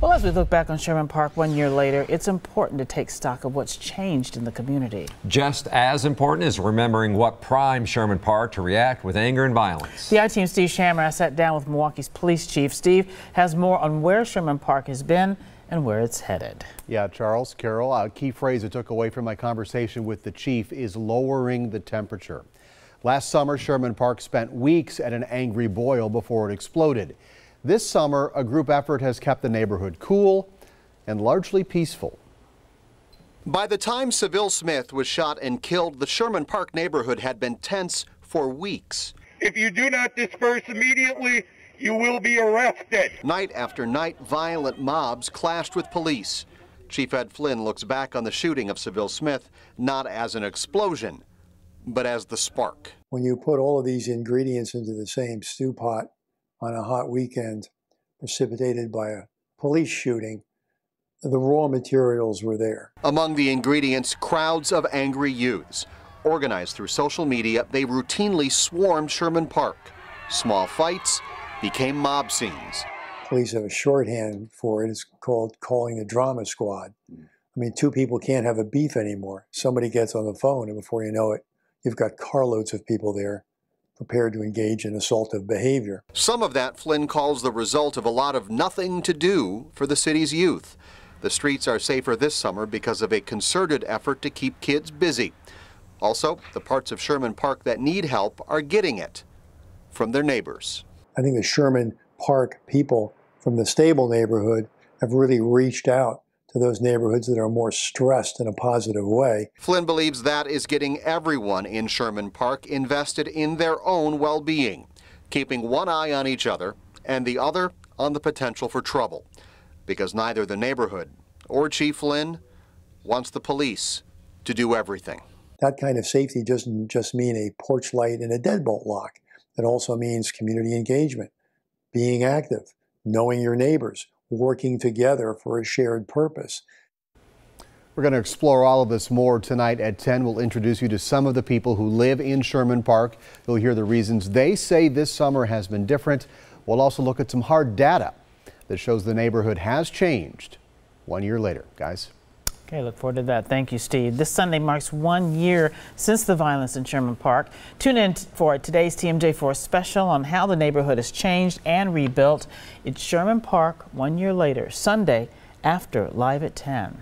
Well, as we look back on Sherman Park 1 year later, it's important to take stock of what's changed in the community. Just as important is remembering what primed Sherman Park to react with anger and violence. The I-Team's Steve Shammer sat down with Milwaukee's police chief. Steve has more on where Sherman Park has been and where it's headed. Yeah, Charles, Carol, a key phrase I took away from my conversation with the chief is lowering the temperature. Last summer, Sherman Park spent weeks at an angry boil before it exploded. This summer, a group effort has kept the neighborhood cool and largely peaceful. By the time Seville Smith was shot and killed, the Sherman Park neighborhood had been tense for weeks. If you do not disperse immediately, you will be arrested. Night after night, violent mobs clashed with police. Chief Ed Flynn looks back on the shooting of Seville Smith not as an explosion, but as the spark. When you put all of these ingredients into the same stew pot on a hot weekend, precipitated by a police shooting, the raw materials were there. Among the ingredients, crowds of angry youths. Organized through social media, they routinely swarmed Sherman Park. Small fights became mob scenes. Police have a shorthand for it. It's called calling the drama squad. I mean, two people can't have a beef anymore. Somebody gets on the phone, and before you know it, you've got carloads of people there prepared to engage in assaultive behavior. Some of that Flynn calls the result of a lot of nothing to do for the city's youth. The streets are safer this summer because of a concerted effort to keep kids busy. Also, the parts of Sherman Park that need help are getting it from their neighbors. I think the Sherman Park people from the Stable neighborhood have really reached out to those neighborhoods that are more stressed in a positive way. Flynn believes that is getting everyone in Sherman Park invested in their own well-being, keeping one eye on each other and the other on the potential for trouble, because neither the neighborhood or Chief Flynn wants the police to do everything. That kind of safety doesn't just mean a porch light and a deadbolt lock. It also means community engagement, being active, knowing your neighbors, working together for a shared purpose. We're going to explore all of this more tonight at 10. We'll introduce you to some of the people who live in Sherman Park. You'll hear the reasons they say this summer has been different. We'll also look at some hard data that shows the neighborhood has changed 1 year later. Guys. Okay, look forward to that. Thank you, Steve. This Sunday marks 1 year since the violence in Sherman Park. Tune in for today's TMJ for a special on how the neighborhood has changed and rebuilt. It's Sherman Park 1 year later, Sunday after Live at 10.